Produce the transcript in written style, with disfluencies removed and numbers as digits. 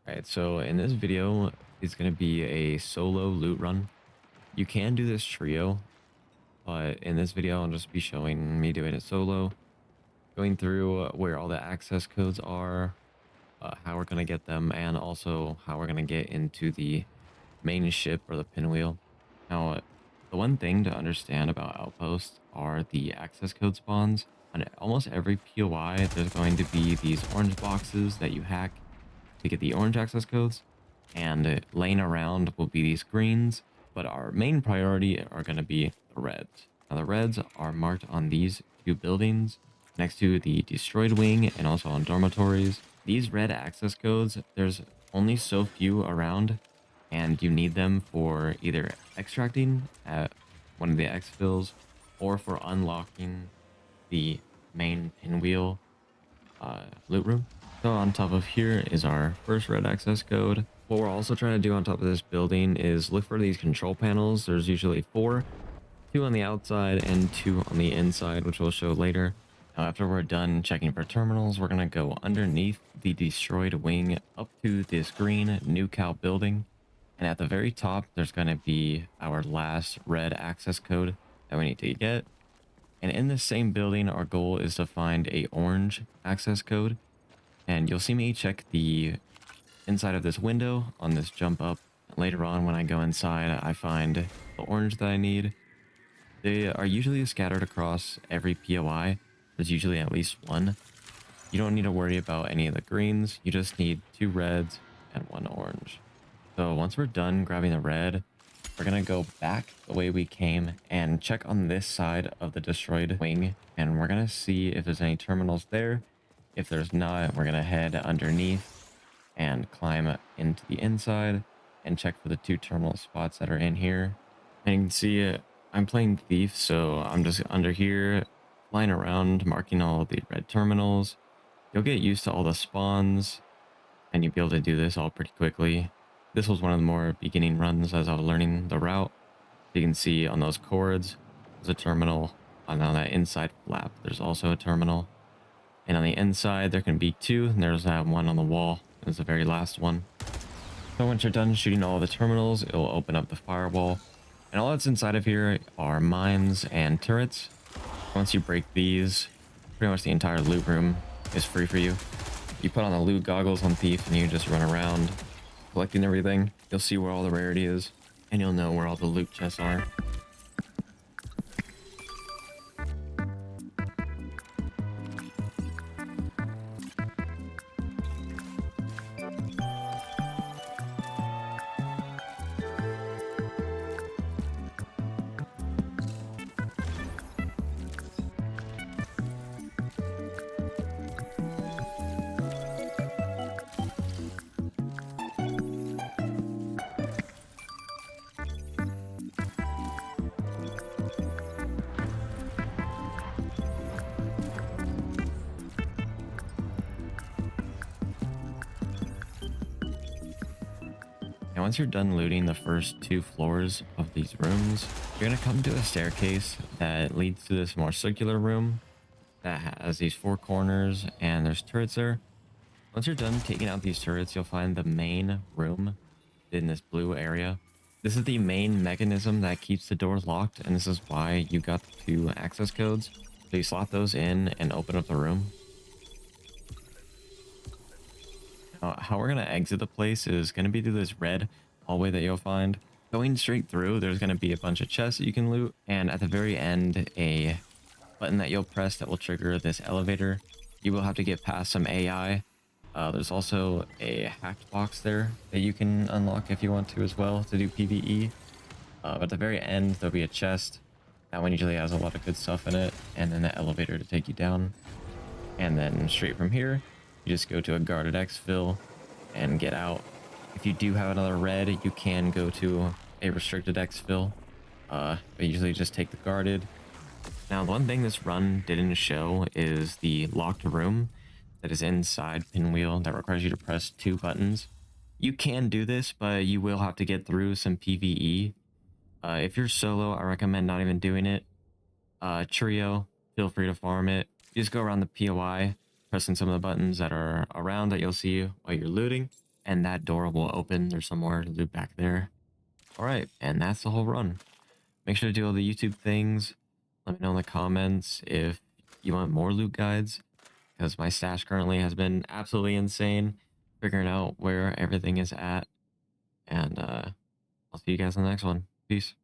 Alright, so in this video, it's going to be a solo loot run. You can do this trio, but in this video, I'll just be showing me doing it solo, going through where all the access codes are, how we're going to get them, and also how we're going to get into the main ship or the pinwheel. Now, the one thing to understand about Outpost are the access code spawns. On almost every POI, there's going to be these orange boxes that you hack to get the orange access codes, and laying around will be these greens, but our main priority are going to be the reds. Now the reds are marked on these two buildings next to the destroyed wing and also on dormitories. These red access codes, there's only so few around, and you need them for either extracting at one of the exfils or for unlocking the main pinwheel loot room. So on top of here is our first red access code. What we're also trying to do on top of this building is look for these control panels. There's usually four, two on the outside and two on the inside, which we'll show later. Now, after we're done checking for terminals, we're going to go underneath the destroyed wing up to this green new cow building. And at the very top, there's going to be our last red access code that we need to get. And in this same building, our goal is to find a orange access code. And you'll see me check the inside of this window on this jump up. Later on, when I go inside, I find the orange that I need. They are usually scattered across every POI. There's usually at least one. You don't need to worry about any of the greens. You just need two reds and one orange. So once we're done grabbing the red, we're going to go back the way we came and check on this side of the destroyed wing. And we're going to see if there's any terminals there. If there's not, we're going to head underneath and climb into the inside and check for the two terminal spots that are in here. And you can see I'm playing Thief, so I'm just under here, flying around, marking all the red terminals. You'll get used to all the spawns, and you'll be able to do this all pretty quickly. This was one of the more beginning runs as I was learning the route. You can see on those cords, there's a terminal. And on that inside flap, there's also a terminal. And on the inside, there can be two, and there's that one on the wall. It's the very last one. So once you're done shooting all the terminals, it will open up the firewall. And all that's inside of here are mines and turrets. Once you break these, pretty much the entire loot room is free for you. You put on the loot goggles on Thief and you just run around collecting everything. You'll see where all the rarity is, and you'll know where all the loot chests are. And once you're done looting the first two floors of these rooms, you're going to come to a staircase that leads to this more circular room that has these four corners, and there's turrets there. Once you're done taking out these turrets, you'll find the main room in this blue area. This is the main mechanism that keeps the doors locked, and this is why you got the two access codes. So you slot those in and open up the room. How we're going to exit the place is going to be through this red hallway that you'll find. Going straight through, there's going to be a bunch of chests that you can loot, and at the very end, a button that you'll press that will trigger this elevator. You will have to get past some AI. There's also a hacked box there that you can unlock if you want to as well to do PvE. But at the very end, there'll be a chest. That one usually has a lot of good stuff in it, and then the elevator to take you down. And then straight from here, you just go to a guarded exfil and get out. If you do have another red, you can go to a restricted exfil, but usually just take the guarded. Now, the one thing this run didn't show is the locked room that is inside Pinwheel that requires you to press two buttons. You can do this, but you will have to get through some PvE. If you're solo, I recommend not even doing it. Trio, feel free to farm it. You just go around the POI, pressing some of the buttons that are around that you'll see while you're looting. and that door will open. There's somewhere to loot back there. All right, and that's the whole run. Make sure to do all the YouTube things. Let me know in the comments if you want more loot guides, because my stash currently has been absolutely insane figuring out where everything is at. And I'll see you guys in the next one. Peace.